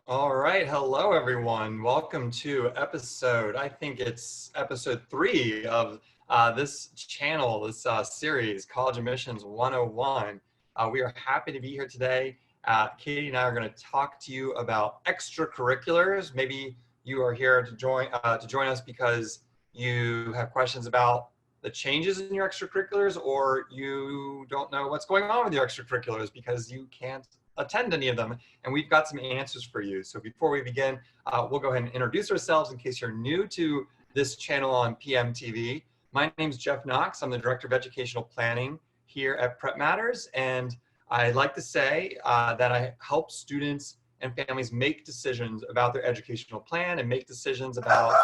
All right, hello everyone. Welcome to I think it's episode 3 of this channel, this series, College Admissions 101. We are happy to be here today. Katie and I are going to talk to you about extracurriculars. Maybe you are here to join us because you have questions about the changes in your extracurriculars, or you don't know what's going on with your extracurriculars because you can't attend any of them, and we've got some answers for you. So before we begin, we'll go ahead and introduce ourselves in case you're new to this channel on PMTV. My name is Jeff Knox. I'm the Director of Educational Planning here at PrepMatters, and I like to say that I help students and families make decisions about their educational plan and make decisions about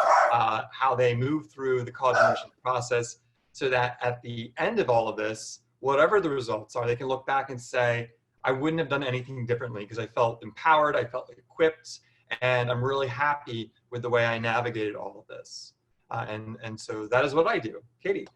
how they move through the college admission process, so that at the end of all of this, whatever the results are, they can look back and say, I wouldn't have done anything differently because I felt empowered, I felt equipped, and I'm really happy with the way I navigated all of this. And so that is what I do. Katie.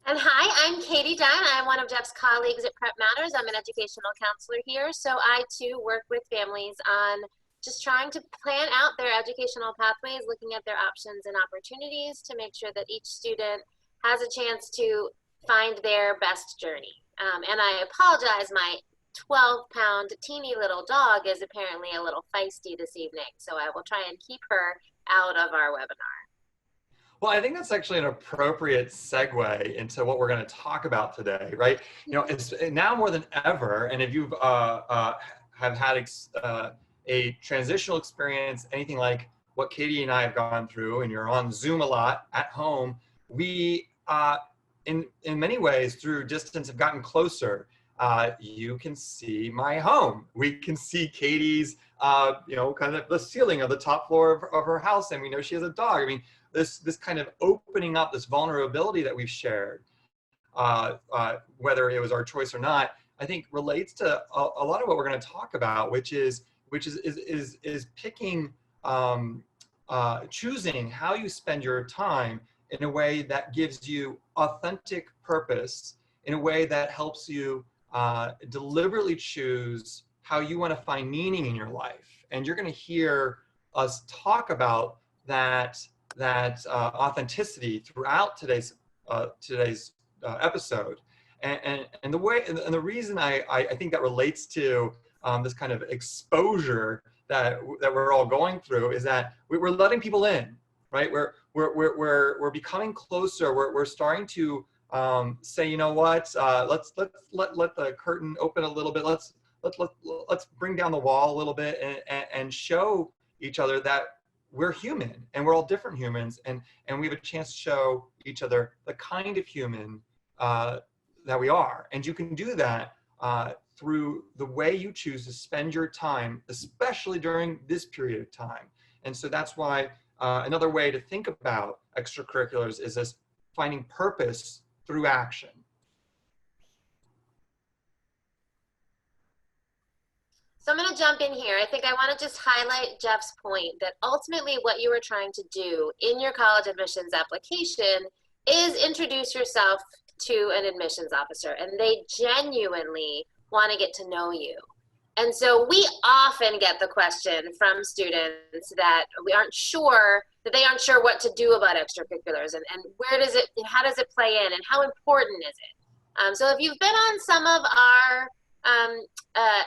And hi, I'm Katie Dunn. I'm one of Jeff's colleagues at PrepMatters. I'm an educational counselor here. So I too work with families on just trying to plan out their educational pathways, looking at their options and opportunities to make sure that each student has a chance to find their best journey. And I apologize, my 12-pound teeny little dog is apparently a little feisty this evening, so I will try and keep her out of our webinar. Well, I think that's actually an appropriate segue into what we're going to talk about today, right? You know, it's now more than ever, and if you've have had a transitional experience, anything like what Katie and I have gone through, and you're on Zoom a lot at home, we, in many ways, through distance, have gotten closer. You can see my home. We can see Katie's, kind of the ceiling of the top floor of her house, and we know she has a dog. I mean, this kind of opening up, this vulnerability that we've shared, whether it was our choice or not, I think relates to a lot of what we're going to talk about, which is picking, choosing how you spend your time in a way that gives you authentic purpose, in a way that helps you deliberately choose how you want to find meaning in your life. And you're going to hear us talk about that authenticity throughout today's episode. And the reason I think that relates to this kind of exposure that we're all going through is that we're letting people in, right? We're becoming closer. We're starting to say, you know what? Let's let the curtain open a little bit. Let's bring down the wall a little bit and show each other that we're human, and we're all different humans, and we have a chance to show each other the kind of human that we are. And you can do that through the way you choose to spend your time, especially during this period of time. And so that's why another way to think about extracurriculars is as finding purpose through action. So I'm going to jump in here. I think I want to just highlight Jeff's point that ultimately what you are trying to do in your college admissions application is introduce yourself to an admissions officer, and they genuinely want to get to know you. And so we often get the question from students that they aren't sure what to do about extracurriculars, and how does it play in, and how important is it? So if you've been on some of our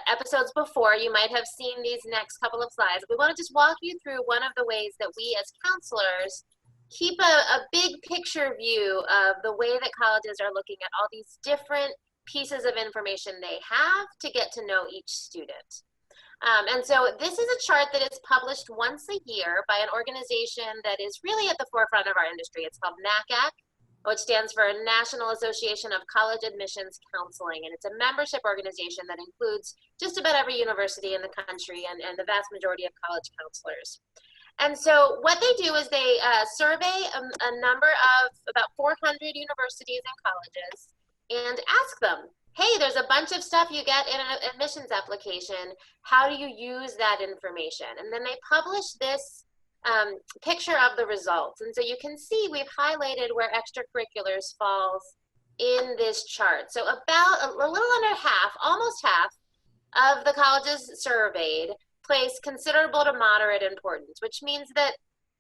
episodes before, you might have seen these next couple of slides. We want to just walk you through one of the ways that we as counselors keep a big picture view of the way that colleges are looking at all these different pieces of information they have to get to know each student. And so this is a chart that is published once a year by an organization that is really at the forefront of our industry. It's called NACAC, which stands for National Association of College Admissions Counseling. And it's a membership organization that includes just about every university in the country and the vast majority of college counselors. And so what they do is they survey a number of about 400 universities and colleges and ask them, hey, there's a bunch of stuff you get in an admissions application. How do you use that information? And then they publish this picture of the results. And so you can see we've highlighted where extracurriculars falls in this chart. So about a little under half, almost half of the colleges surveyed place considerable to moderate importance, which means that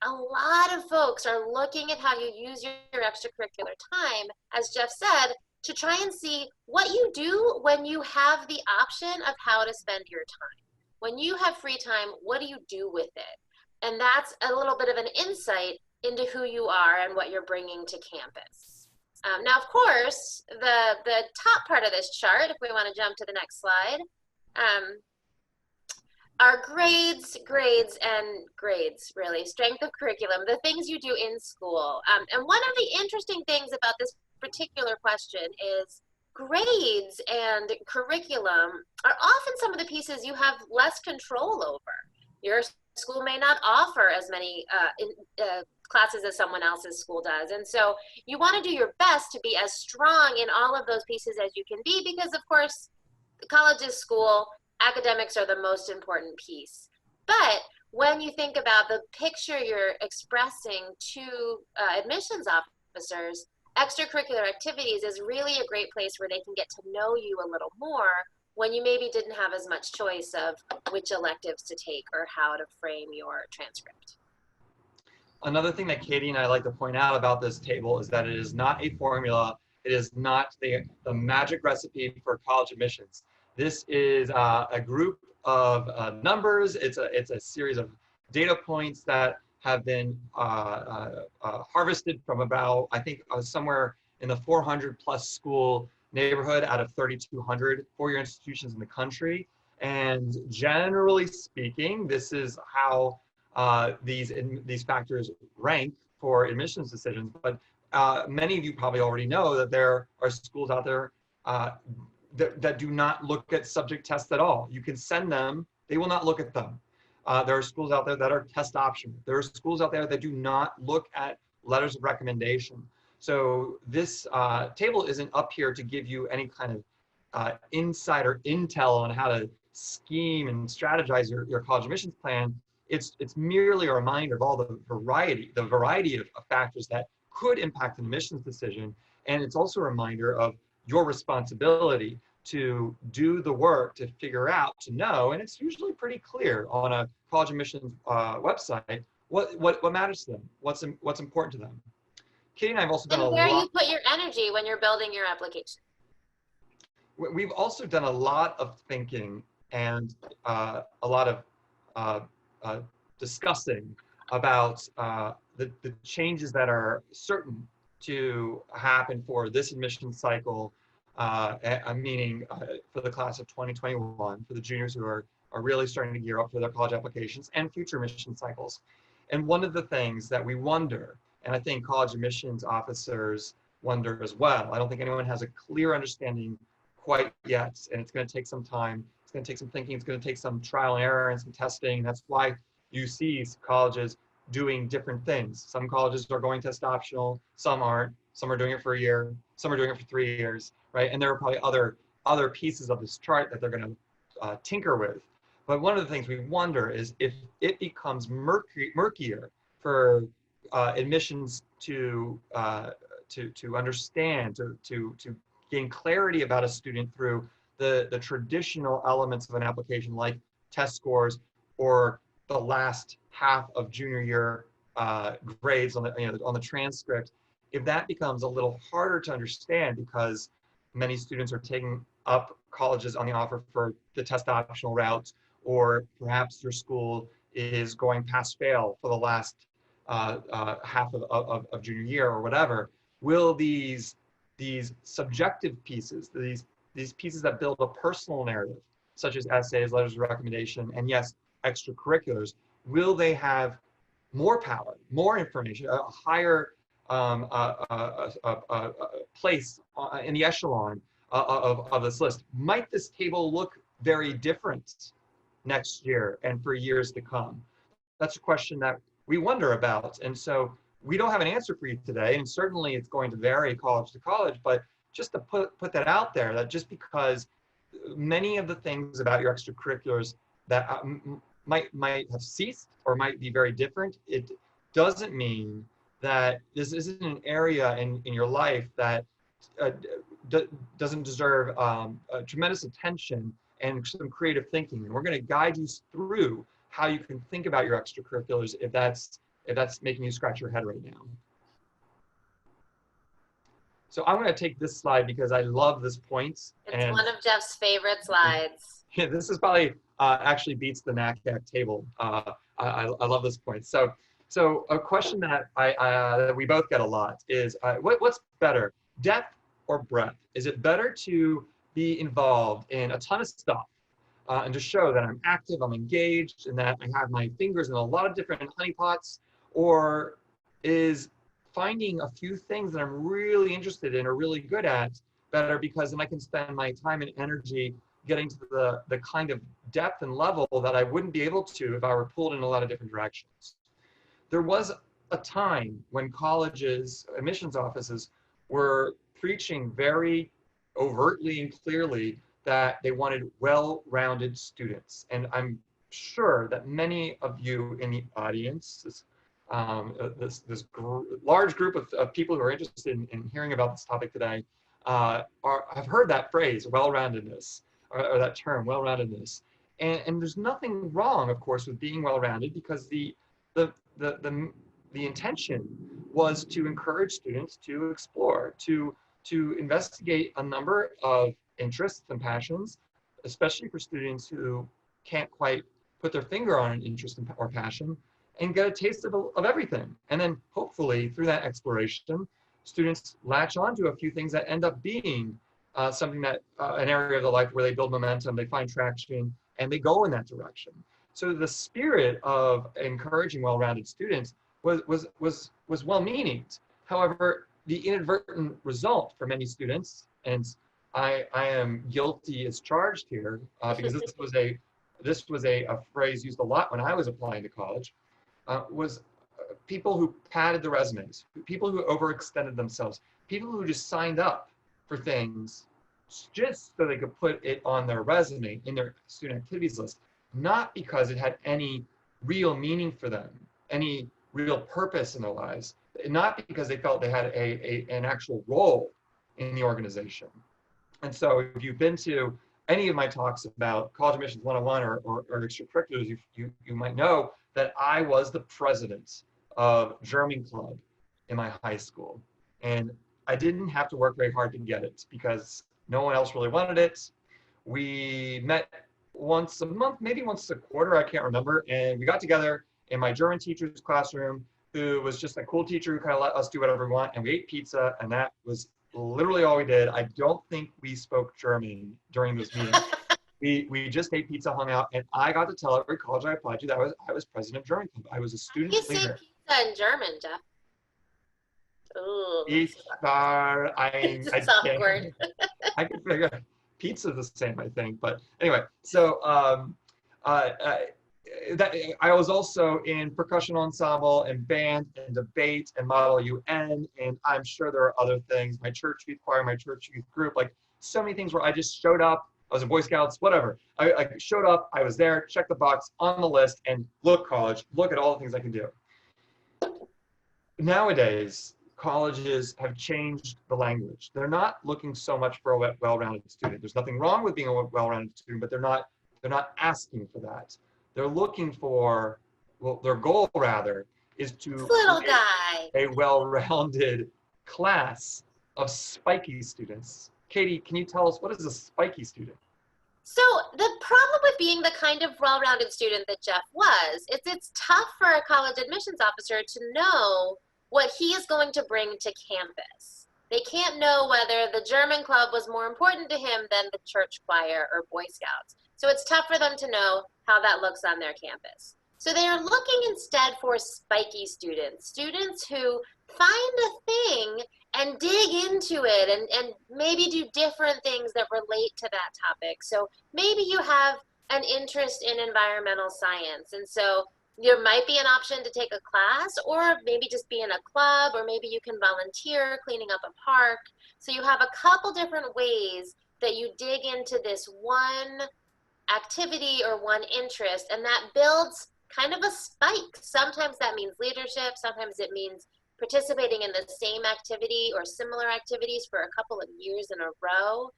a lot of folks are looking at how you use your extracurricular time, as Jeff said, to try and see what you do when you have the option of how to spend your time. When you have free time, what do you do with it? And that's a little bit of an insight into who you are and what you're bringing to campus. Now, of course, the top part of this chart, if we want to jump to the next slide, are grades, really, strength of curriculum, the things you do in school. And one of the interesting things about this particular question is grades and curriculum are often some of the pieces you have less control over. Your school may not offer as many classes as someone else's school does. And so you want to do your best to be as strong in all of those pieces as you can be, because of course, college is school, academics are the most important piece. But when you think about the picture you're expressing to admissions officers, extracurricular activities is really a great place where they can get to know you a little more when you maybe didn't have as much choice of which electives to take or how to frame your transcript. Another thing that Katie and I like to point out about this table is that it is not a formula. It is not the magic recipe for college admissions. This is a group of numbers. It's a series of data points that have been harvested from about, I think, somewhere in the 400 plus school neighborhood out of 3,200 four-year institutions in the country. And generally speaking, this is how these factors rank for admissions decisions. But many of you probably already know that there are schools out there that do not look at subject tests at all. You can send them, they will not look at them. There are schools out there that are test optional. There are schools out there that do not look at letters of recommendation. So this table isn't up here to give you any kind of insider intel on how to scheme and strategize your college admissions plan. It's merely a reminder of all the variety of factors that could impact an admissions decision. And it's also a reminder of your responsibility to do the work to figure out, to know, and it's usually pretty clear on a college admissions website, what matters to them, what's important to them. Katie and I have also done a lot. And where you put your energy when you're building your application. We've also done a lot of thinking and a lot of discussing about the changes that are certain to happen for this admission cycle, meaning for the class of 2021, for the juniors who are really starting to gear up for their college applications and future admission cycles. And one of the things that we wonder, and I think college admissions officers wonder as well, I don't think anyone has a clear understanding quite yet, and it's going to take some time, it's going to take some thinking, it's going to take some trial and error and some testing. That's why you see colleges doing different things. Some colleges are going test optional, some aren't, some are doing it for a year, some are doing it for 3 years, right? And there are probably other pieces of this chart that they're going to tinker with. But one of the things we wonder is if it becomes murkier for admissions to understand, to gain clarity about a student through the traditional elements of an application like test scores or the last half of junior year grades on the transcript. If that becomes a little harder to understand because many students are taking up colleges on the offer for the test optional route, or perhaps your school is going pass fail for the last half of junior year or whatever, will these subjective pieces, these pieces that build a personal narrative, such as essays, letters of recommendation, and yes, extracurriculars, will they have more power, more information, a higher place in the echelon of this list? Might this table look very different next year and for years to come? That's a question that we wonder about. And so we don't have an answer for you today, and certainly it's going to vary college to college, but just to put that out there, that just because many of the things about your extracurriculars that might have ceased or might be very different, it doesn't mean that this isn't an area in your life that doesn't deserve tremendous attention and some creative thinking. And we're going to guide you through how you can think about your extracurriculars if that's making you scratch your head right now. So I'm going to take this slide because I love this point. It's one of Jeff's favorite slides. Yeah, this is probably actually beats the NACAC table. I love this point. So a question that that we both get a lot is, what's better, depth or breadth? Is it better to be involved in a ton of stuff and to show that I'm active, I'm engaged, and that I have my fingers in a lot of different honeypots, or is finding a few things that I'm really interested in or really good at better, because then I can spend my time and energy getting to the kind of depth and level that I wouldn't be able to if I were pulled in a lot of different directions. There was a time when colleges, admissions offices were preaching very overtly and clearly that they wanted well-rounded students. And I'm sure that many of you in the audience, this large group of people who are interested in hearing about this topic today, have heard that phrase, well-roundedness, or that term, well-roundedness. And there's nothing wrong, of course, with being well-rounded, because the intention was to encourage students to explore, to investigate a number of interests and passions, especially for students who can't quite put their finger on an interest or passion, and get a taste of everything. And then hopefully through that exploration, students latch onto a few things that end up being something that, an area of their life where they build momentum, they find traction, and they go in that direction. So the spirit of encouraging well-rounded students was well-meaning. However, the inadvertent result for many students, and I am guilty as charged here, because this was a phrase used a lot when I was applying to college, was people who padded the resumes, people who overextended themselves, people who just signed up for things just so they could put it on their resume in their student activities list, not because it had any real meaning for them, any real purpose in their lives, not because they felt they had an actual role in the organization. And so if you've been to any of my talks about College Admissions 101 or extracurriculars, you might know that I was the president of German Club in my high school. And I didn't have to work very hard to get it because no one else really wanted it. We met once a month, maybe once a quarter, I can't remember. And we got together in my German teacher's classroom, who was just a cool teacher who kind of let us do whatever we want. And we ate pizza, and that was literally all we did. I don't think we spoke German during those meetings. We just ate pizza, hung out, and I got to tell every college I applied to that I was president of German Club. I was a student leader. You say pizza in German, Jeff. Ooh. Pizza, It's awkward. I can figure out pizza the same, I think. But anyway, so I was also in percussion ensemble and band and debate and Model UN, and I'm sure there are other things. My church youth choir, my church youth group, like so many things where I just showed up. I was in Boy Scouts, whatever. I showed up, I was there, checked the box on the list, and look, college, look at all the things I can do. Nowadays, colleges have changed the language. They're not looking so much for a well-rounded student. There's nothing wrong with being a well-rounded student, but they're not asking for that. They're looking for, well, their goal rather is to little guy a well-rounded class of spiky students. Katie, can you tell us, what is a spiky student? So the problem with being the kind of well-rounded student that Jeff was, it's tough for a college admissions officer to know what he is going to bring to campus. They can't know whether the German club was more important to him than the church choir or Boy Scouts. So it's tough for them to know how that looks on their campus. So they are looking instead for spiky students, students who find a thing and dig into it and maybe do different things that relate to that topic. So maybe you have an interest in environmental science, and so there might be an option to take a class, or maybe just be in a club, or maybe you can volunteer cleaning up a park. So you have a couple different ways that you dig into this one activity or one interest, and that builds kind of a spike. Sometimes that means leadership, sometimes it means participating in the same activity or similar activities for a couple of years in a row.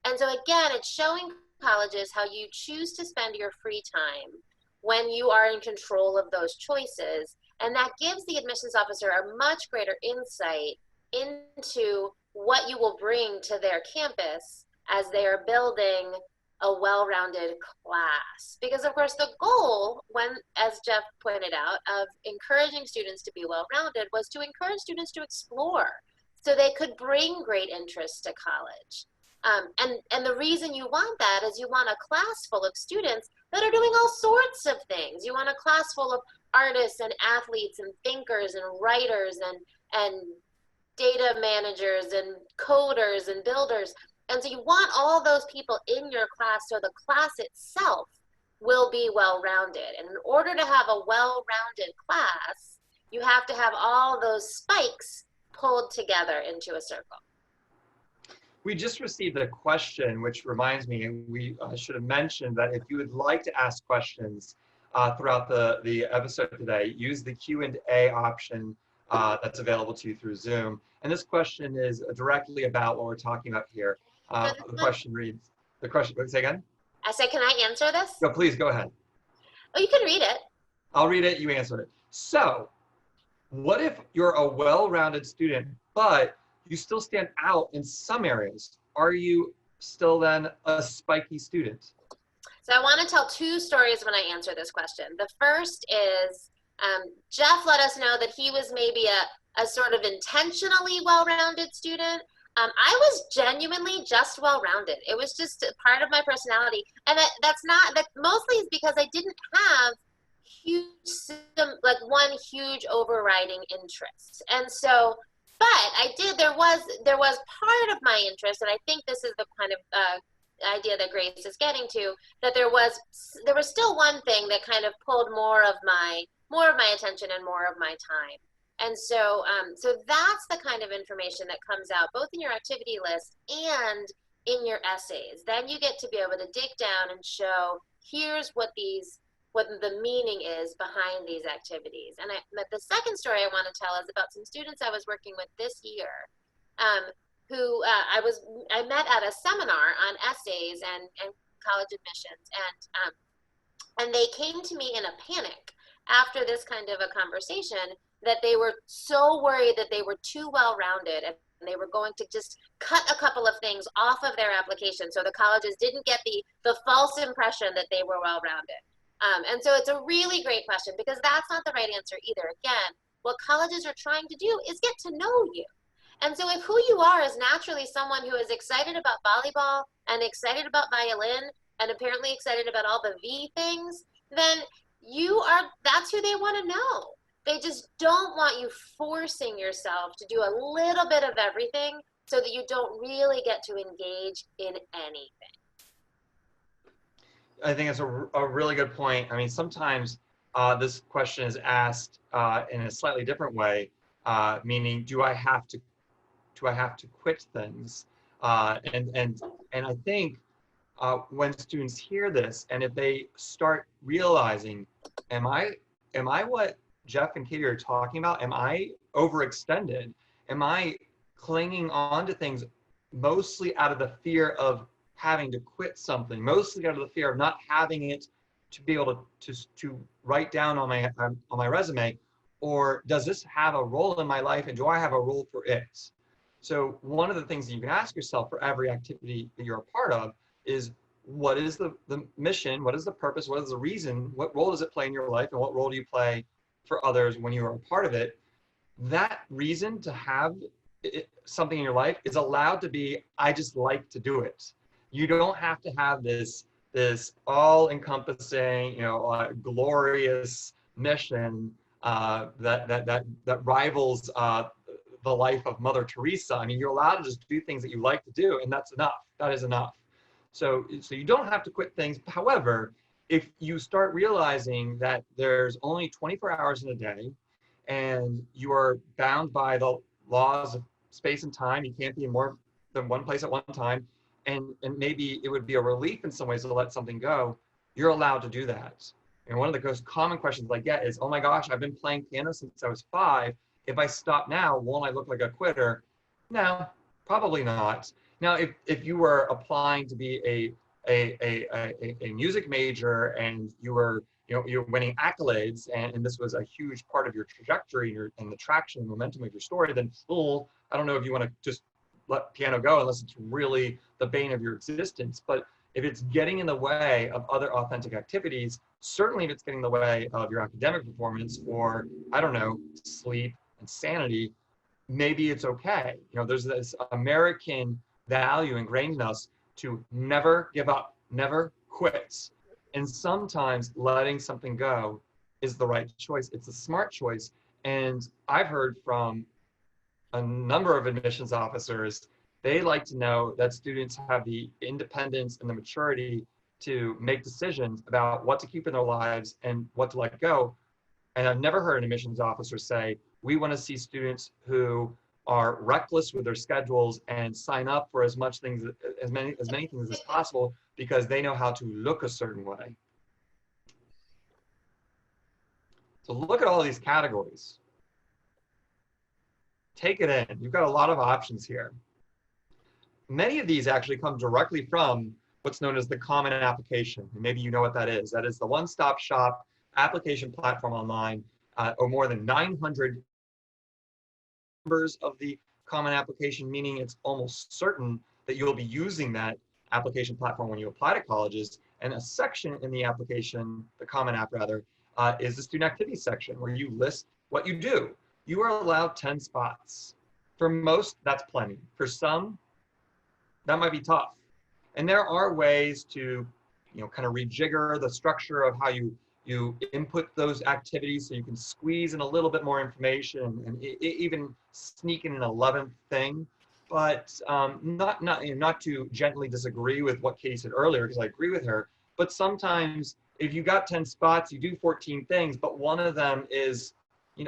And so again, it's showing colleges how you choose to spend your free time when you are in control of those choices. And that gives the admissions officer a much greater insight into what you will bring to their campus as they are building a well-rounded class. Because of course the goal, when, as Jeff pointed out, of encouraging students to be well-rounded was to encourage students to explore so they could bring great interest to college. And the reason you want that is you want a class full of students that are doing all sorts of things. You want a class full of artists and athletes and thinkers and writers and data managers and coders and builders. And so you want all those people in your class so the class itself will be well-rounded. And in order to have a well-rounded class, you have to have all those spikes pulled together into a circle. We just received a question, which reminds me, we should have mentioned that if you would like to ask questions throughout the episode today, use the Q&A option that's available to you through Zoom. And this question is directly about what we're talking about here. The question reads, say again? I said, can I answer this? No, please go ahead. Oh, you can read it. I'll read it, you answer it. So, what if you're a well-rounded student, but you still stand out in some areas? Are you still then a spiky student? So I want to tell two stories when I answer this question. The first is Jeff let us know that he was maybe a sort of intentionally well-rounded student. I was genuinely just well-rounded. It was just a part of my personality. And that mostly is because I didn't have one huge overriding interest. And so, but there was part of my interest, and I think this is the kind of idea that Grace is getting to, that there was still one thing that kind of pulled more of my attention and more of my time. And so so that's the kind of information that comes out both in your activity list and in your essays. Then you get to be able to dig down and show, here's what the meaning is behind these activities. And the second story I want to tell is about some students I was working with this year who I met at a seminar on essays and college admissions. And they came to me in a panic after this kind of a conversation that they were so worried that they were too well-rounded and they were going to just cut a couple of things off of their application so the colleges didn't get the false impression that they were well-rounded. And so it's a really great question because that's not the right answer either. Again, what colleges are trying to do is get to know you. And so if who you are is naturally someone who is excited about volleyball and excited about violin and apparently excited about all the V things, then that's who they want to know. They just don't want you forcing yourself to do a little bit of everything so that you don't really get to engage in anything. I think it's a really good point. I mean, sometimes this question is asked in a slightly different way, meaning, do I have to quit things? And I think when students hear this, and if they start realizing, am I what Jeff and Katie are talking about? Am I overextended? Am I clinging on to things mostly out of the fear of having to quit something, mostly out of the fear of not having it to be able to write down on my resume? Or does this have a role in my life, and do I have a role for it? So one of the things that you can ask yourself for every activity that you're a part of is, what is the mission? What is the purpose? What is the reason? What role does it play in your life? And what role do you play for others when you are a part of it? That reason to have something in your life is allowed to be, I just like to do it. You don't have to have this all-encompassing, glorious mission that rivals the life of Mother Teresa. I mean, you're allowed to just do things that you like to do, and that's enough. That is enough. So you don't have to quit things. However, if you start realizing that there's only 24 hours in a day, and you are bound by the laws of space and time, you can't be in more than one place at one time, and maybe it would be a relief in some ways to let something go, you're allowed to do that. And one of the most common questions I get is, oh my gosh, I've been playing piano since I was 5. If I stop now, won't I look like a quitter? No, probably not. Now, if you were applying to be a music major and you were, you're winning accolades, and this was a huge part of your trajectory and the traction and momentum of your story, then I don't know if you want to just let piano go unless it's really the bane of your existence. But if it's getting in the way of other authentic activities, certainly if it's getting in the way of your academic performance or, I don't know, sleep and sanity, maybe it's okay. There's this American value ingrained in us to never give up, never quit. And sometimes letting something go is the right choice. It's a smart choice. And I've heard from a number of admissions officers, they like to know that students have the independence and the maturity to make decisions about what to keep in their lives and what to let go. And I've never heard an admissions officer say, we want to see students who are reckless with their schedules and sign up for as many things as possible because they know how to look a certain way. So look at all these categories. Take it in. You've got a lot of options here. Many of these actually come directly from what's known as the Common Application. And maybe you know what that is. That is the one-stop shop application platform online, or more than 900 members of the Common Application, meaning it's almost certain that you'll be using that application platform when you apply to colleges. And a section in the application, the Common App rather, is the student activity section where you list what you do. You are allowed 10 spots. For most, that's plenty. For some, that might be tough. And there are ways to, kind of rejigger the structure of how you input those activities so you can squeeze in a little bit more information and even sneak in an 11th thing. But not to gently disagree with what Katie said earlier, because I agree with her, but sometimes if you got 10 spots, you do 14 things, but one of them is, you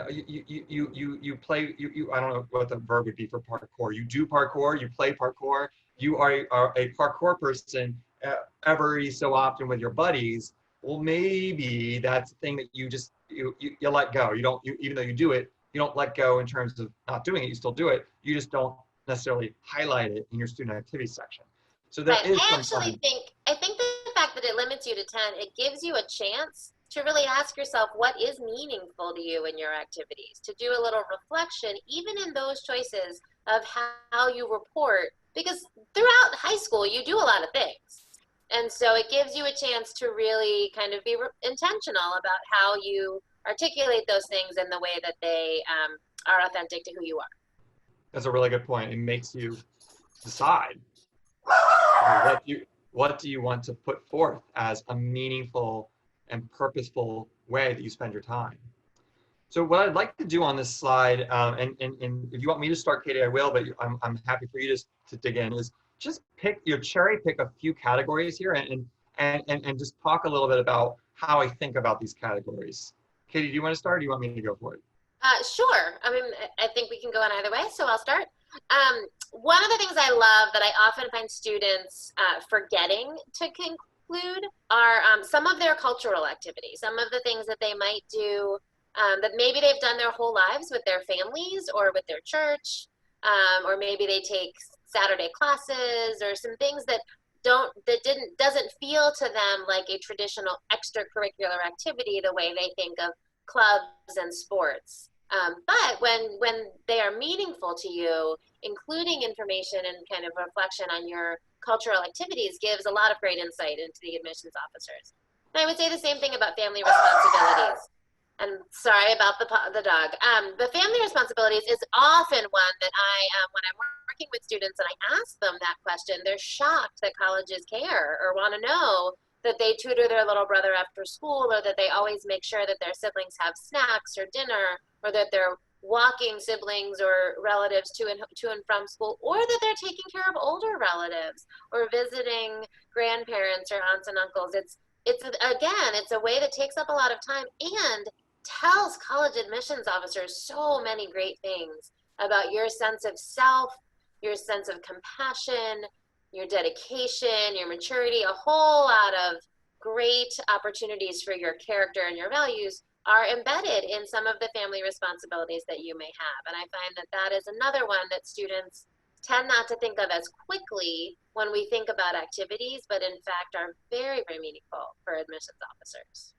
play, I don't know what the verb would be for parkour. You do parkour, you play parkour, you are a parkour person every so often with your buddies. Well, maybe that's the thing that you let go. Even though you do it, you don't let go in terms of not doing it. You still do it. You just don't necessarily highlight it in your student activity section. So that is I think the fact that it limits you to 10, it gives you a chance to really ask yourself what is meaningful to you in your activities, to do a little reflection, even in those choices of how you report, because throughout high school, you do a lot of things. And so it gives you a chance to really kind of be intentional about how you articulate those things in the way that they are authentic to who you are. That's a really good point. It makes you decide what do you want to put forth as a meaningful and purposeful way that you spend your time. So what I'd like to do on this slide, and if you want me to start, Katie, I will, but I'm happy for you to dig in, is just cherry pick a few categories here and just talk a little bit about how I think about these categories. Katie, do you want to start or do you want me to go for it? Sure. I mean, I think we can go in either way, so I'll start. One of the things I love that I often find students forgetting to conclude are some of their cultural activities, some of the things that they might do that maybe they've done their whole lives with their families or with their church, or maybe they take Saturday classes or some things that doesn't feel to them like a traditional extracurricular activity the way they think of clubs and sports. But when they are meaningful to you, including information and kind of reflection on your cultural activities gives a lot of great insight into the admissions officers. And I would say the same thing about family responsibilities. And sorry about the dog. The family responsibilities is often one that when I'm working with students and I ask them that question, they're shocked that colleges care or want to know that they tutor their little brother after school, or that they always make sure that their siblings have snacks or dinner, or that they're walking siblings or relatives to and from school, or that they're taking care of older relatives or visiting grandparents or aunts and uncles. It's a way that takes up a lot of time and tells college admissions officers so many great things about your sense of self, your sense of compassion, your dedication, your maturity. A whole lot of great opportunities for your character and your values are embedded in some of the family responsibilities that you may have. And I find that is another one that students tend not to think of as quickly when we think about activities, but in fact are very, very meaningful for admissions officers.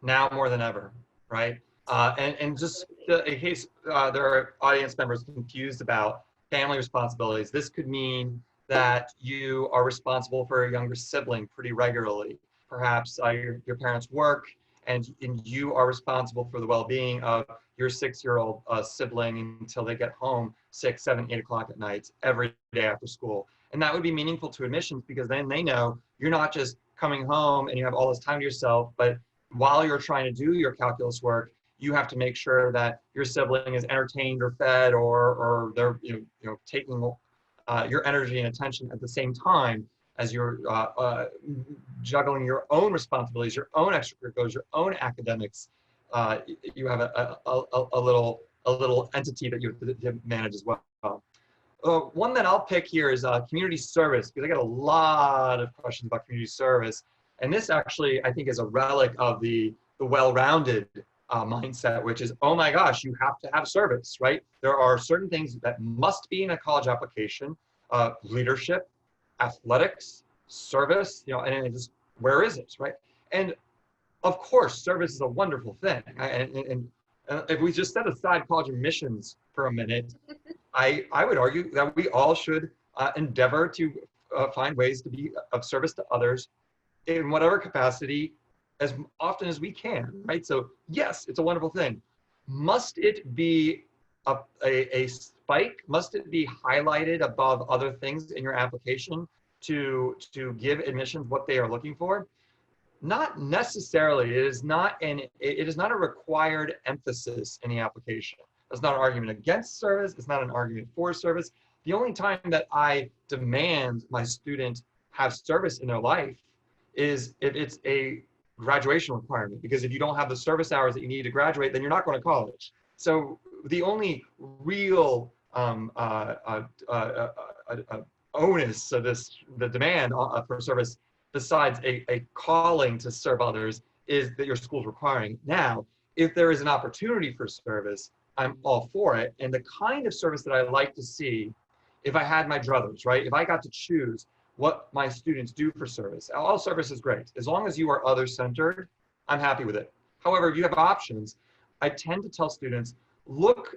Now more than ever, right? And just in case there are audience members confused about family responsibilities, this could mean that you are responsible for a younger sibling pretty regularly. Perhaps your parents work and you are responsible for the well-being of your 6-year-old sibling until they get home 6, 7, 8 o'clock at night every day after school. And that would be meaningful to admissions because then they know you're not just coming home and you have all this time to yourself, but while you're trying to do your calculus work, you have to make sure that your sibling is entertained or fed or they're taking your energy and attention at the same time as you're juggling your own responsibilities, your own extracurriculars, your own academics. You have a little entity that you have to manage as well. One that I'll pick here is community service, because I get a lot of questions about community service. And this actually, I think, is a relic of the well-rounded mindset, which is, oh my gosh, you have to have service, right? There are certain things that must be in a college application, leadership, athletics, service, and just, where is it, right? And of course, service is a wonderful thing. And if we just set aside college admissions for a minute, I would argue that we all should endeavor to find ways to be of service to others in whatever capacity as often as we can, right? So yes, it's a wonderful thing. Must it be a spike? Must it be highlighted above other things in your application to give admissions what they are looking for? Not necessarily. It is not a required emphasis in the application. It's not an argument against service. It's not an argument for service. The only time that I demand my student have service in their life is if it's a graduation requirement, because if you don't have the service hours that you need to graduate, then you're not going to college. So the only real onus of the demand for service, besides a calling to serve others, is that your school's requiring. Now, if there is an opportunity for service, I'm all for it. And the kind of service that I like to see, if I had my druthers, right? If I got to choose what my students do for service, all service is great. As long as you are other-centered, I'm happy with it. However, if you have options, I tend to tell students, look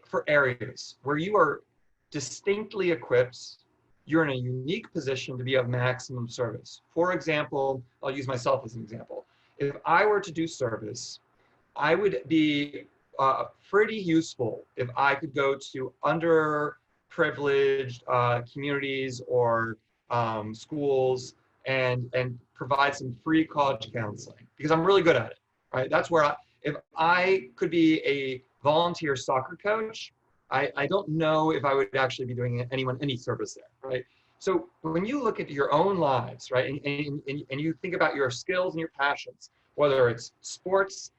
for areas where you are distinctly equipped, you're in a unique position to be of maximum service. For example, I'll use myself as an example. If I were to do service, I would be pretty useful if I could go to underprivileged communities or schools and provide some free college counseling, because I'm really good at it, right? That's where if I could be a volunteer soccer coach, I don't know if I would actually be doing anyone any service there, right? So when you look at your own lives, right, and you think about your skills and your passions, whether it's sports,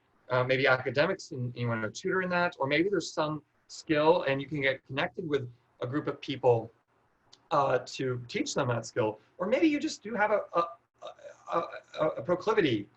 maybe academics, and you want to tutor in that, or maybe there's some skill and you can get connected with a group of people to teach them that skill, or maybe you just do have a proclivity.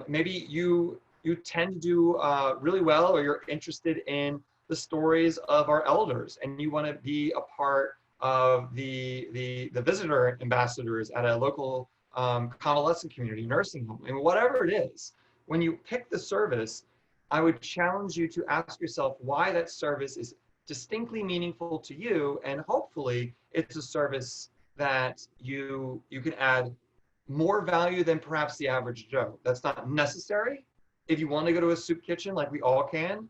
Maybe you tend to do really well, or you're interested in the stories of our elders, and you want to be a part of the visitor ambassadors at a local convalescent community, nursing home, and whatever it is. When you pick the service, I would challenge you to ask yourself why that service is distinctly meaningful to you, and hopefully it's a service that you can add more value than perhaps the average Joe. That's not necessary. If you want to go to a soup kitchen like we all can,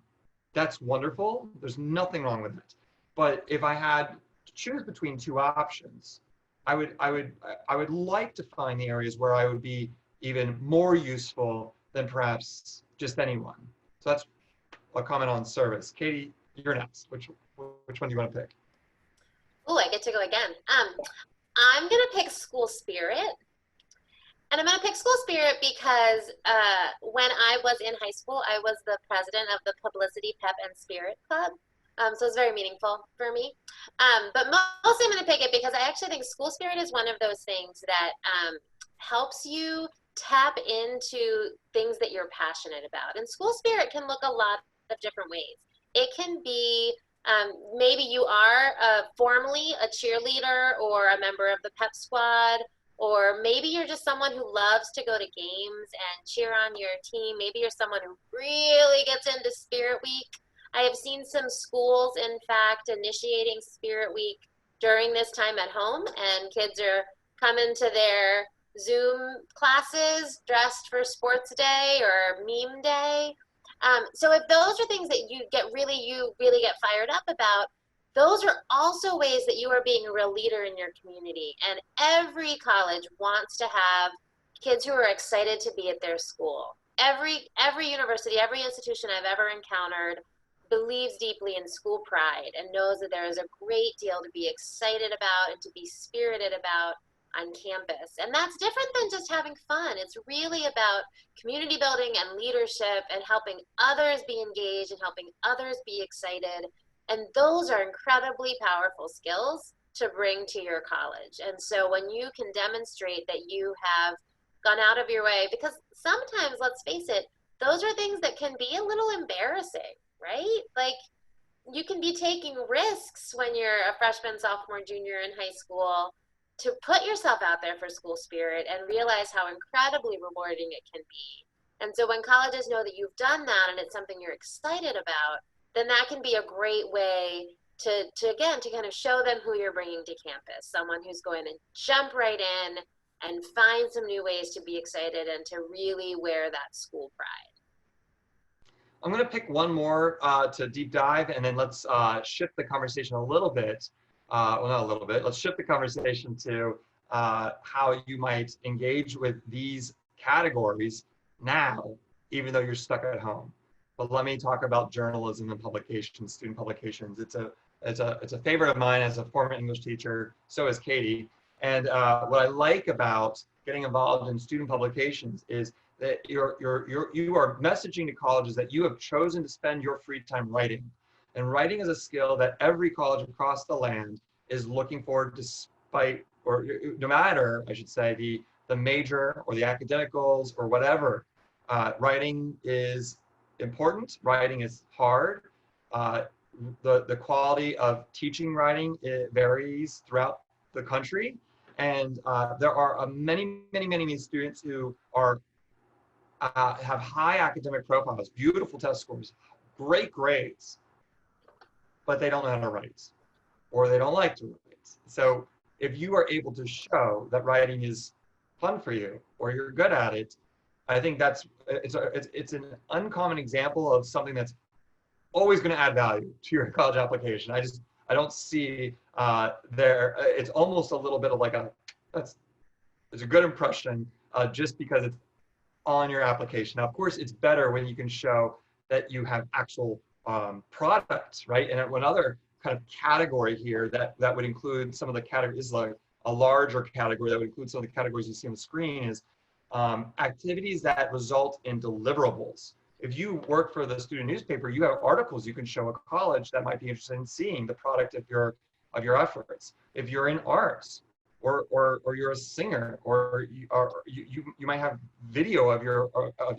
that's wonderful. There's nothing wrong with it. But if I had to choose between two options, I would like to find the areas where I would be even more useful than perhaps just anyone. So that's a comment on service. Katie, you're next. Which one do you want to pick? Oh, I get to go again. I'm gonna pick school spirit. And I'm going to pick school spirit because when I was in high school, I was the president of the Publicity Pep and Spirit Club. So it's very meaningful for me. But mostly I'm going to pick it because I actually think school spirit is one of those things that helps you tap into things that you're passionate about. And school spirit can look a lot of different ways. It can be Maybe you are formally a cheerleader or a member of the pep squad, or maybe you're just someone who loves to go to games and cheer on your team. Maybe you're someone who really gets into Spirit Week. I have seen some schools, in fact, initiating Spirit Week during this time at home, and kids are coming to their Zoom classes dressed for sports day or meme day. So if those are things that you really get fired up about, those are also ways that you are being a real leader in your community. And every college wants to have kids who are excited to be at their school. Every university, every institution I've ever encountered believes deeply in school pride and knows that there is a great deal to be excited about and to be spirited about on campus. And that's different than just having fun. It's really about community building and leadership and helping others be engaged and helping others be excited. And those are incredibly powerful skills to bring to your college. And so when you can demonstrate that you have gone out of your way, because sometimes, let's face it, those are things that can be a little embarrassing, right? Like, you can be taking risks when you're a freshman, sophomore, junior in high school to put yourself out there for school spirit and realize how incredibly rewarding it can be. And so when colleges know that you've done that and it's something you're excited about, then that can be a great way to kind of show them who you're bringing to campus, someone who's going to jump right in and find some new ways to be excited and to really wear that school pride. I'm going to pick one more to deep dive, and then let's shift the conversation a little bit. Well, not a little bit. Let's shift the conversation to how you might engage with these categories now, even though you're stuck at home. But let me talk about journalism and publications, student publications. It's a favorite of mine as a former English teacher. So is Katie. And what I like about getting involved in student publications is that you are messaging to colleges that you have chosen to spend your free time writing. And writing is a skill that every college across the land is looking for, despite, or no matter, I should say, the major or the academic goals or whatever. Writing is important. Writing is hard. The quality of teaching writing, it varies throughout the country. And there are many students who have high academic profiles, beautiful test scores, great grades, but they don't know how to write, or they don't like to write. So if you are able to show that writing is fun for you, or you're good at it, I think it's an uncommon example of something that's always going to add value to your college application. I don't see it's almost a little bit of like it's a good impression just because it's on your application. Now, of course, it's better when you can show that you have actual products, right? And one other kind of category here that would include some of the categories, like a larger category that would include some of the categories you see on the screen, is activities that result in deliverables. If you work for the student newspaper, you have articles you can show a college that might be interested in seeing the product of your efforts. If you're in arts, or you're a singer, or you might have video of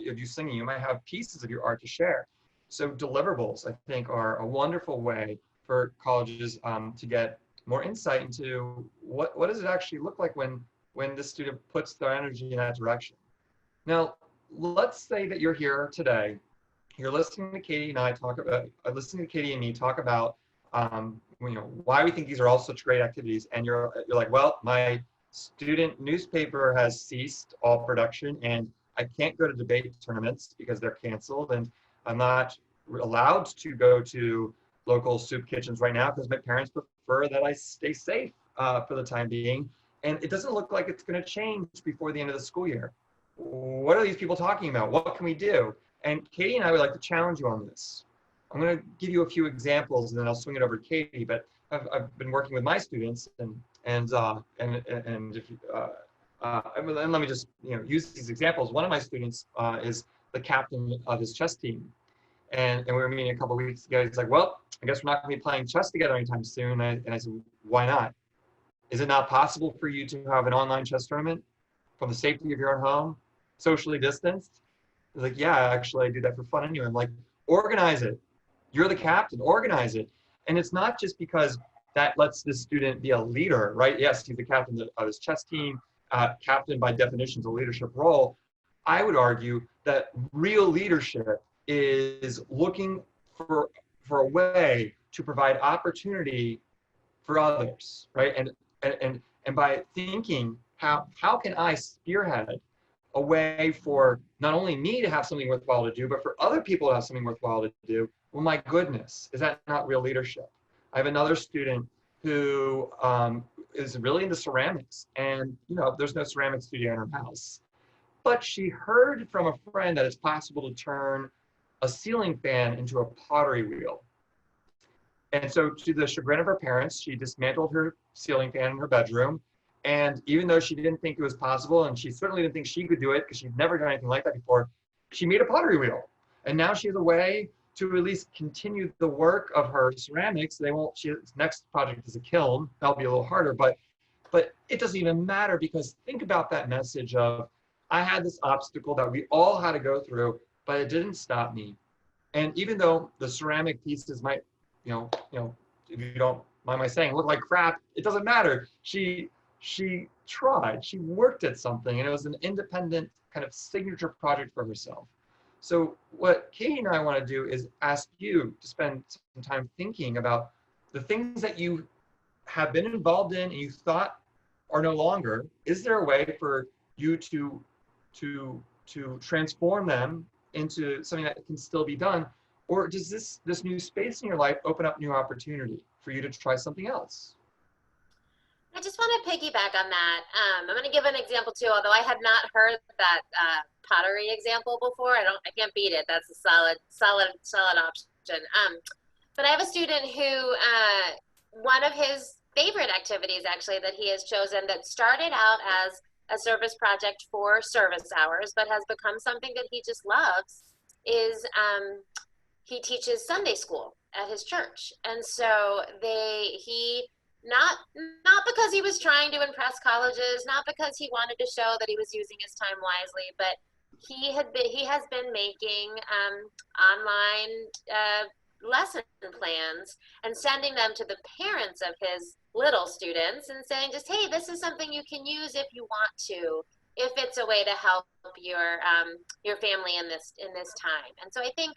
you singing, you might have pieces of your art to share. So deliverables, I think, are a wonderful way for colleges to get more insight into what does it actually look like when the student puts their energy in that direction. Now, let's say that you're here today, you're listening to Katie and me talk about why we think these are all such great activities, and you're like, well, my student newspaper has ceased all production, and I can't go to debate tournaments because they're canceled, and I'm not allowed to go to local soup kitchens right now because my parents prefer that I stay safe for the time being, and it doesn't look like it's going to change before the end of the school year. What are these people talking about? What can we do? And Katie and I would like to challenge you on this. I'm going to give you a few examples, and then I'll swing it over to Katie. But I've been working with my students, and let me just use these examples. One of my students is the captain of his chess team, and we were meeting a couple of weeks ago. He's like, "Well, I guess we're not going to be playing chess together anytime soon." And I said, "Why not? Is it not possible for you to have an online chess tournament from the safety of your own home, socially distanced?" He's like, "Yeah, actually, I do that for fun anyway." I'm like, "Organize it. You're the captain. Organize it." And it's not just because that lets this student be a leader, right? Yes, he's the captain of his chess team. Captain, by definition, is a leadership role. I would argue that real leadership is looking for a way to provide opportunity for others, right? And by thinking, how can I spearhead a way for not only me to have something worthwhile to do, but for other people to have something worthwhile to do? Well, my goodness, is that not real leadership? I have another student who is really into ceramics, and there's no ceramic studio in her house. But she heard from a friend that it's possible to turn a ceiling fan into a pottery wheel. And so, to the chagrin of her parents, she dismantled her ceiling fan in her bedroom. And even though she didn't think it was possible, and she certainly didn't think she could do it because she'd never done anything like that before, she made a pottery wheel. And now she has a way to at least continue the work of her ceramics. Next project is a kiln. That'll be a little harder, but it doesn't even matter, because think about that message of, I had this obstacle that we all had to go through, but it didn't stop me. And even though the ceramic pieces might, if you don't mind my saying, look like crap, it doesn't matter. She tried, she worked at something, and it was an independent kind of signature project for herself. So what Katie and I want to do is ask you to spend some time thinking about the things that you have been involved in and you thought are no longer. Is there a way for you to transform them into something that can still be done? Or does this new space in your life open up new opportunity for you to try something else? I just want to piggyback on that. I'm going to give an example too, although I had not heard that pottery example before. I can't beat it. That's a solid option. But I have a student who one of his favorite activities, actually, that he has chosen, that started out as a service project for service hours, but has become something that he just loves, is he teaches Sunday school at his church. And so he not because he was trying to impress colleges, not because he wanted to show that he was using his time wisely, but he has been making online lesson plans and sending them to the parents of his little students and saying, just, hey, this is something you can use if you want to, if it's a way to help your family in this time. And so I think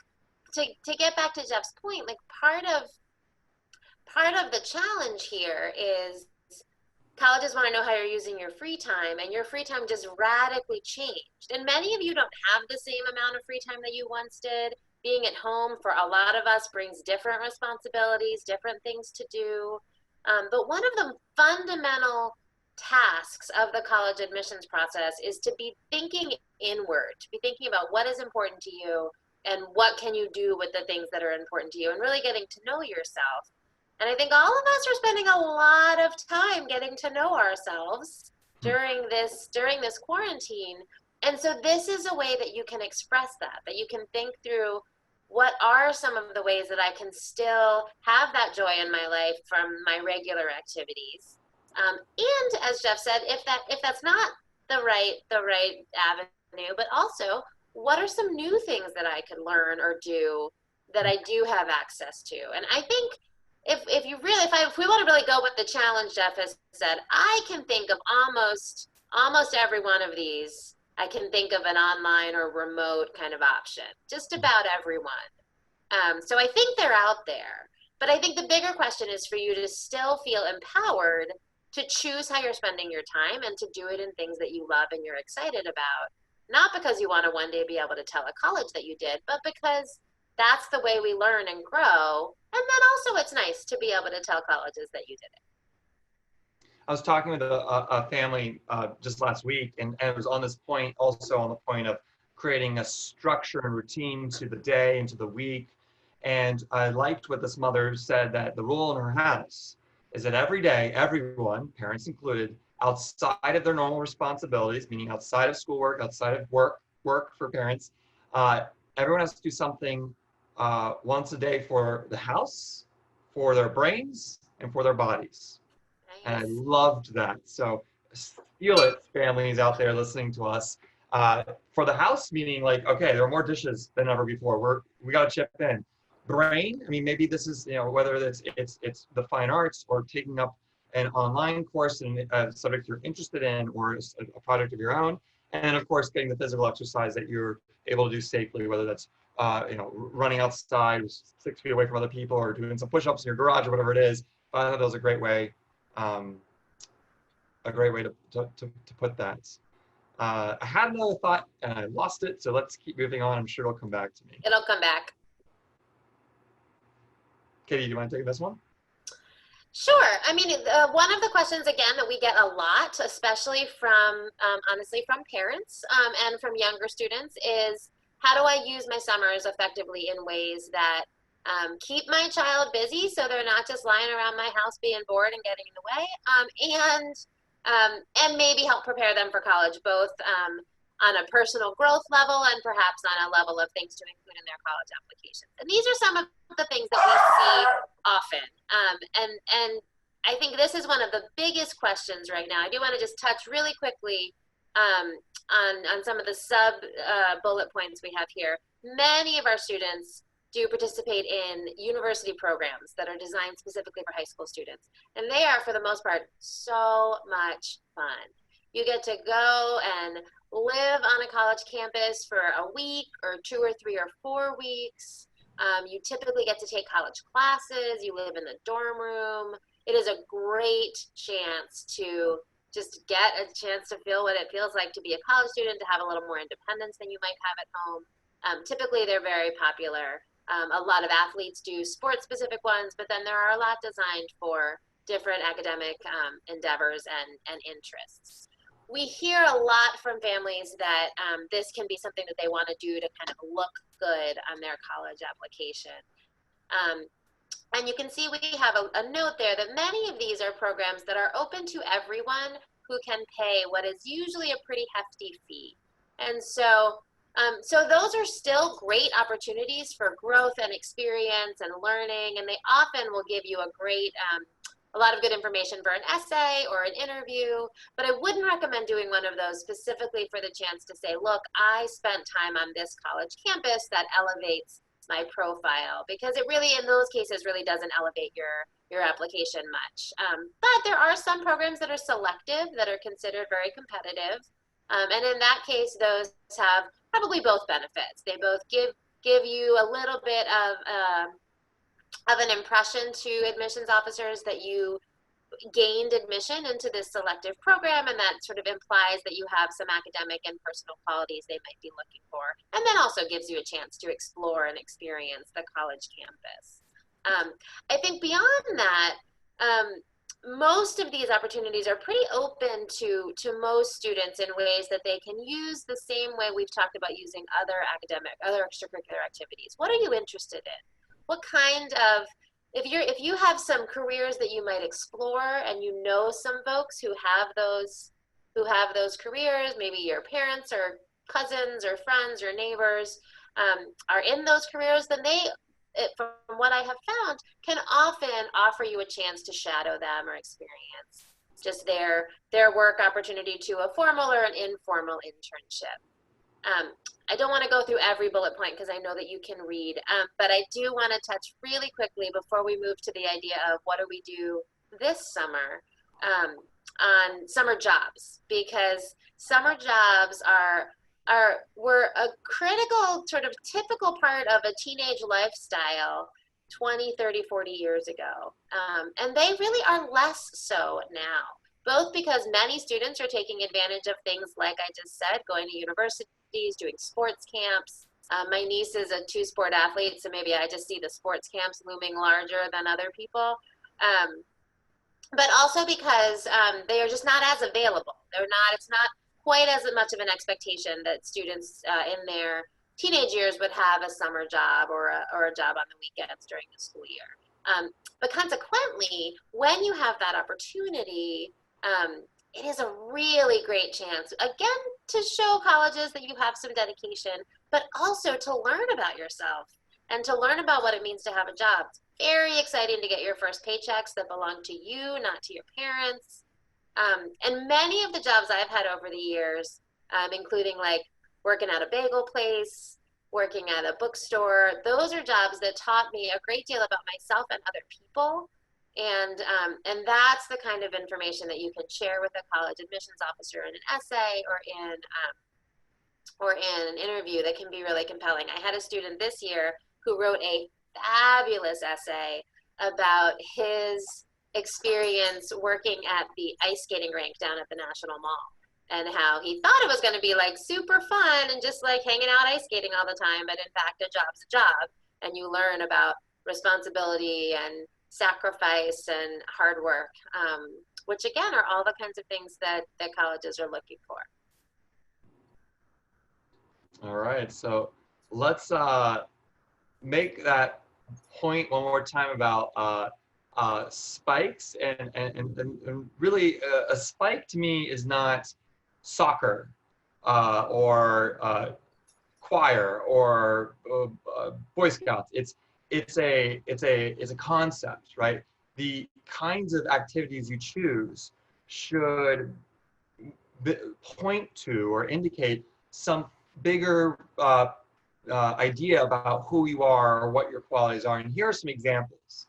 to get back to Jeff's point, like part of the challenge here is colleges want to know how you're using your free time, and your free time just radically changed. And many of you don't have the same amount of free time that you once did. Being at home for a lot of us brings different responsibilities, different things to do. But one of the fundamental tasks of the college admissions process is to be thinking inward, to be thinking about what is important to you and what can you do with the things that are important to you, and really getting to know yourself. And I think all of us are spending a lot of time getting to know ourselves during this quarantine. And so this is a way that you can express that you can think through, what are some of the ways that I can still have that joy in my life from my regular activities? And as Jeff said, if that's not the right avenue, but also, what are some new things that I could learn or do that I do have access to? And I think if we want to really go with the challenge Jeff has said, I can think of almost every one of these. I can think of an online or remote kind of option, just about everyone. So I think they're out there. But I think the bigger question is for you to still feel empowered to choose how you're spending your time and to do it in things that you love and you're excited about. Not because you want to one day be able to tell a college that you did, but because that's the way we learn and grow. And then also it's nice to be able to tell colleges that you did it. I was talking with a family just last week, and it was on the point of creating a structure and routine to the day and to the week. And I liked what this mother said, that the rule in her house is that every day, everyone, parents included, outside of their normal responsibilities, meaning outside of schoolwork, outside of work for parents, everyone has to do something once a day for the house, for their brains, and for their bodies. Nice. And I loved that. So feel it, families out there listening to us. For the house, meaning like, okay, there are more dishes than ever before. We got to chip in. brain. I mean, maybe this is, whether it's the fine arts or taking up an online course in a subject you're interested in, or a project of your own. And of course, getting the physical exercise that you're able to do safely, whether that's, running outside 6 feet away from other people, or doing some push-ups in your garage, or whatever it is. But I thought that was um, a great way to put that. I had another thought and I lost it, so let's keep moving on. I'm sure it'll come back to me. It'll come back. Katie, do you want to take this one? Sure. I mean, one of the questions, again, that we get a lot, especially from, honestly, from parents and from younger students is, how do I use my summers effectively in ways that keep my child busy so they're not just lying around my house being bored and getting in the way, and maybe help prepare them for college, both on a personal growth level and perhaps on a level of things to include in their college applications. And these are some of the things that we see often. And I think this is one of the biggest questions right now. I do want to just touch really quickly on some of the sub bullet points we have here. Many of our students do participate in university programs that are designed specifically for high school students. And they are, for the most part, so much fun. You get to go and live on a college campus for a week or 2 or 3 or 4 weeks. You typically get to take college classes. You live in the dorm room. It is a great chance to just get a chance to feel what it feels like to be a college student, to have a little more independence than you might have at home. Typically, they're very popular. A lot of athletes do sports-specific ones, but then there are a lot designed for different academic endeavors and interests. We hear a lot from families that this can be something that they want to do to kind of look good on their college application. And you can see we have a note there that many of these are programs that are open to everyone who can pay what is usually a pretty hefty fee. And so those are still great opportunities for growth and experience and learning, and they often will give you a lot of good information for an essay or an interview, but I wouldn't recommend doing one of those specifically for the chance to say, look, I spent time on this college campus that elevates my profile, because it really, in those cases, really doesn't elevate your application much. But there are some programs that are selective, that are considered very competitive. And in that case, those have probably both benefits. They both give you a little bit of an impression to admissions officers that you gained admission into this selective program, and that sort of implies that you have some academic and personal qualities they might be looking for, and then also gives you a chance to explore and experience the college campus. I think beyond that, most of these opportunities are pretty open to most students in ways that they can use the same way we've talked about using other extracurricular activities. What are you interested in? What kind of, if you have some careers that you might explore, and you know some folks who have those careers, maybe your parents or cousins or friends or neighbors are in those careers, then from what I have found, can often offer you a chance to shadow them or experience just their work opportunity to a formal or an informal internship. I don't want to go through every bullet point because I know that you can read, but I do want to touch really quickly before we move to the idea of what do we do this summer on summer jobs, because summer jobs were a critical, sort of typical part of a teenage lifestyle 20, 30, 40 years ago. And they really are less so now, both because many students are taking advantage of things like I just said, going to universities, doing sports camps. My niece is a 2-sport athlete, so maybe I just see the sports camps looming larger than other people. But also because they are just not as available. It's not quite as much of an expectation that students in their teenage years would have a summer job or a job on the weekends during the school year. But consequently, when you have that opportunity, it is a really great chance, again, to show colleges that you have some dedication, but also to learn about yourself and to learn about what it means to have a job. It's very exciting to get your first paychecks that belong to you, not to your parents. And many of the jobs I've had over the years, including like working at a bagel place, working at a bookstore. Those are jobs that taught me a great deal about myself and other people. And that's the kind of information that you can share with a college admissions officer in an essay or in an interview that can be really compelling. I had a student this year who wrote a fabulous essay about his experience working at the ice skating rink down at the National Mall, and how he thought it was going to be like super fun and just like hanging out ice skating all the time, but in fact a job's a job, and you learn about responsibility and sacrifice and hard work, which again are all the kinds of things that colleges are looking for. All right, so let's make that point one more time about spikes, and really a spike to me is not soccer or choir or Boy Scouts. It's a concept, right? The kinds of activities you choose should point to or indicate some bigger idea about who you are or what your qualities are. And here are some examples.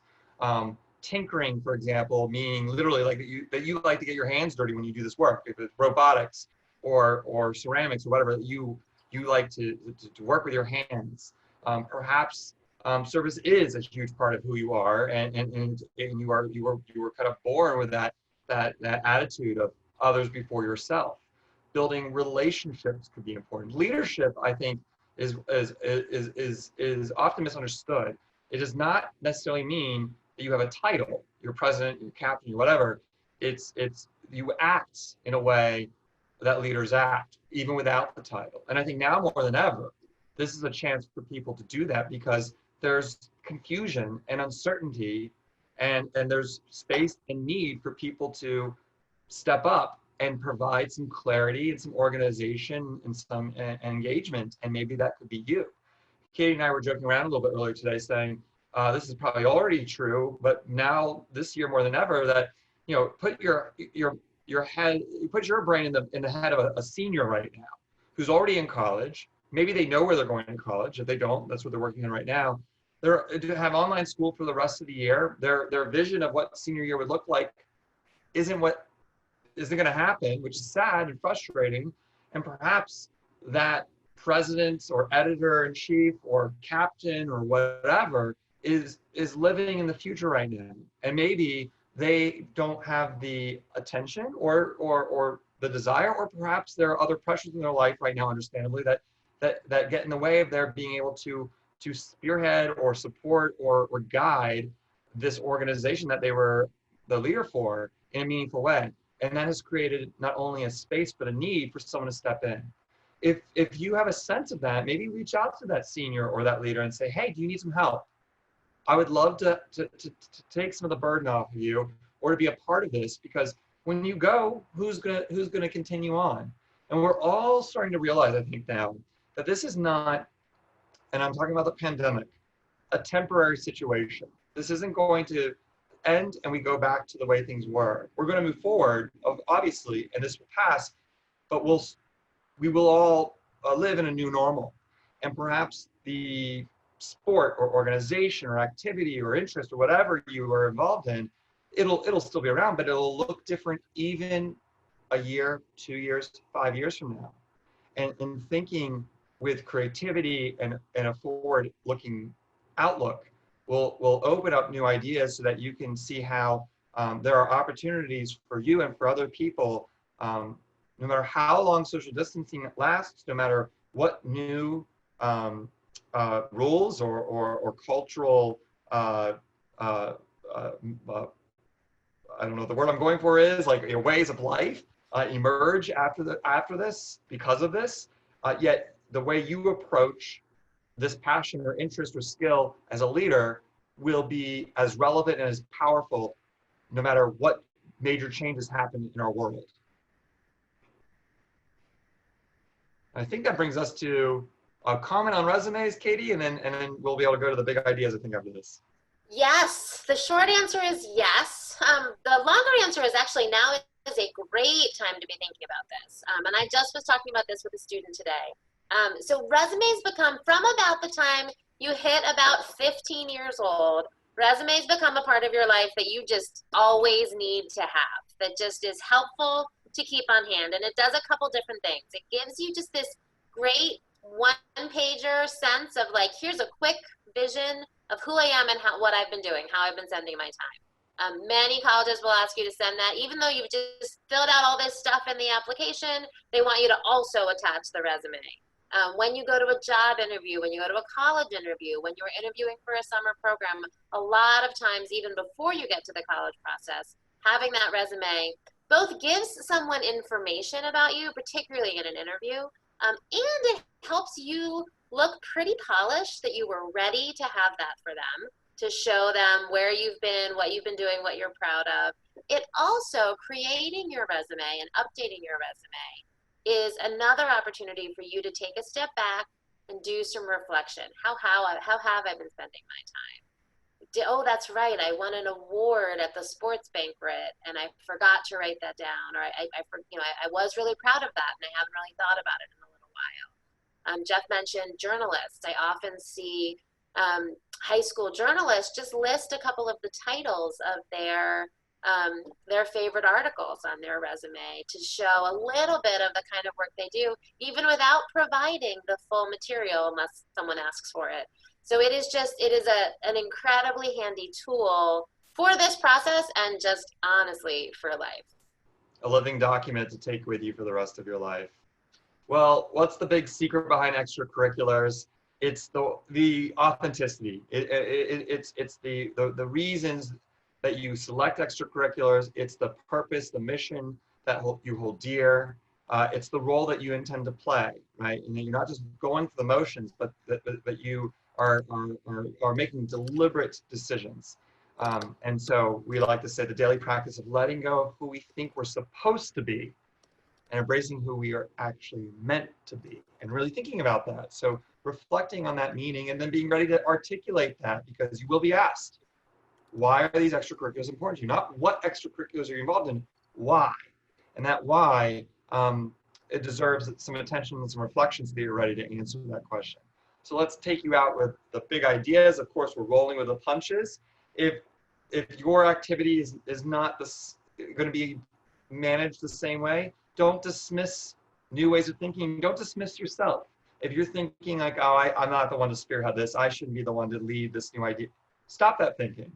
Tinkering, for example, meaning literally like that you like to get your hands dirty when you do this work. If it's robotics or ceramics or whatever, you like to work with your hands. Perhaps service is a huge part of who you are, and you were kind of born with that attitude of others before yourself. Building relationships could be important. Leadership, I think, is often misunderstood. It does not necessarily mean that you have a title, you're president, you're captain, you're whatever. It's you act in a way that leaders act, even without the title. And I think now more than ever, this is a chance for people to do that, because there's confusion and uncertainty, and there's space and need for people to step up and provide some clarity and some organization and some engagement. And maybe that could be you. Katie and I were joking around a little bit earlier today saying, this is probably already true, but now this year more than ever, that, you know, put your brain in the head of a senior right now who's already in college. Maybe they know where they're going to college. If they don't, that's what they're working on right now. They're to have online school for the rest of the year. Their vision of what senior year would look like isn't going to happen, which is sad and frustrating. And perhaps that president or editor-in-chief or captain or whatever is living in the future right now. And maybe they don't have the attention or the desire, or perhaps there are other pressures in their life right now, understandably, that get in the way of their being able to spearhead or support or guide this organization that they were the leader for in a meaningful way. And that has created not only a space, but a need for someone to step in. If you have a sense of that, maybe reach out to that senior or that leader and say, hey, do you need some help? I would love to take some of the burden off of you, or to be a part of this, because when you go, who's gonna continue on? And we're all starting to realize, I think now, that this is not, and I'm talking about the pandemic, a temporary situation. This isn't going to end and we go back to the way things were. We're going to move forward, obviously, and this will pass, but we will all live in a new normal. And perhaps the sport or organization or activity or interest or whatever you are involved in, it'll still be around, but it'll look different even a year, 2 years, 5 years from now. And in thinking with creativity and a forward-looking outlook, will open up new ideas so that you can see how there are opportunities for you and for other people, no matter how long social distancing lasts, no matter what new rules or cultural, I don't know what the word I'm going for is, like ways of life emerge after this, because of this, yet the way you approach this passion or interest or skill as a leader will be as relevant and as powerful no matter what major changes happen in our world. I think that brings us to a comment on resumes, Katie, and then we'll be able to go to the big ideas, I think, after this. Yes, the short answer is yes. The longer answer is actually now is a great time to be thinking about this. And I just was talking about this with a student today. So resumes become, from about the time you hit about 15 years old, resumes become a part of your life that you just always need to have, that just is helpful to keep on hand. And it does a couple different things. It gives you just this great one-pager sense of like, here's a quick vision of who I am and what I've been doing, how I've been spending my time. Many colleges will ask you to send that. Even though you've just filled out all this stuff in the application, they want you to also attach the resume. When you go to a job interview, when you go to a college interview, when you're interviewing for a summer program, a lot of times, even before you get to the college process, having that resume both gives someone information about you, particularly in an interview, and it helps you look pretty polished, that you were ready to have that for them, to show them where you've been, what you've been doing, what you're proud of. It also, creating your resume and updating your resume is another opportunity for you to take a step back and do some reflection. How have I been spending my time? Oh, that's right, I won an award at the sports banquet and I forgot to write that down, or I was really proud of that and I haven't really thought about it in a little while. Jeff mentioned journalists. I often see high school journalists just list a couple of the titles of their favorite articles on their resume to show a little bit of the kind of work they do, even without providing the full material unless someone asks for it. So it is an incredibly handy tool for this process and just honestly for life. A living document to take with you for the rest of your life. Well, what's the big secret behind extracurriculars? It's the authenticity. It's the reasons that you select extracurriculars. It's the purpose, the mission that you hold dear. It's the role that you intend to play, right? And you're not just going through the motions, but that you are making deliberate decisions. And so we like to say the daily practice of letting go of who we think we're supposed to be and embracing who we are actually meant to be, and really thinking about that. So reflecting on that meaning and then being ready to articulate that, because you will be asked, why are these extracurriculars important to you? Not what extracurriculars are you involved in, why? And that why, it deserves some attention and some reflection so that you're ready to answer that question. So let's take you out with the big ideas. Of course, we're rolling with the punches. If your activity is not going to be managed the same way, don't dismiss new ways of thinking. Don't dismiss yourself. If you're thinking like, oh, I'm not the one to spearhead this, I shouldn't be the one to lead this new idea, stop that thinking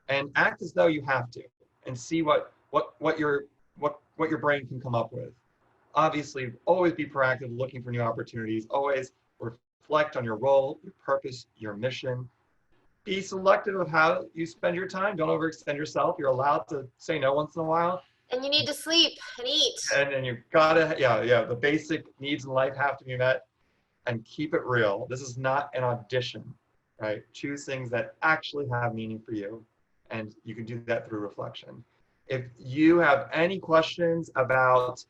and act as though you have to, and see what your brain can come up with. Obviously, always be proactive, looking for new opportunities. Always reflect on your role, your purpose, your mission. Be selective of how you spend your time. Don't overextend yourself. You're allowed to say no once in a while. And you need to sleep and eat. And you've got to, the basic needs in life have to be met, and keep it real. This is not an audition, right? Choose things that actually have meaning for you, and you can do that through reflection. If you have any questions about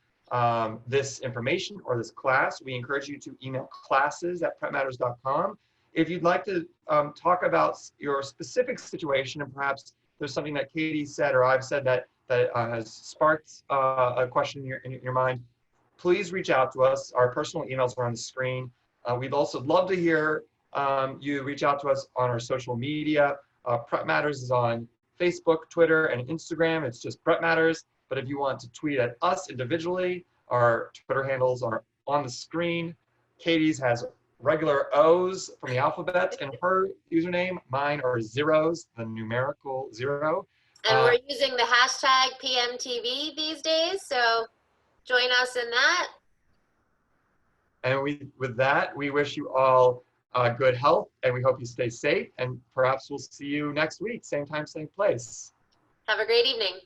this information or this class, we encourage you to email classes@prepmatters.com. If you'd like to talk about your specific situation, and perhaps there's something that Katie said or I've said that has sparked a question in your mind, please reach out to us. Our personal emails are on the screen. We'd also love to hear you reach out to us on our social media. PrepMatters is on Facebook, Twitter, and Instagram. It's just PrepMatters. But if you want to tweet at us individually, our Twitter handles are on the screen. Katie's has regular O's from the alphabet in her username. Mine are zeros, the numerical 0. And we're using the hashtag PMTV these days, so join us in that. And with that, we wish you all good health, and we hope you stay safe, and perhaps we'll see you next week, same time, same place. Have a great evening.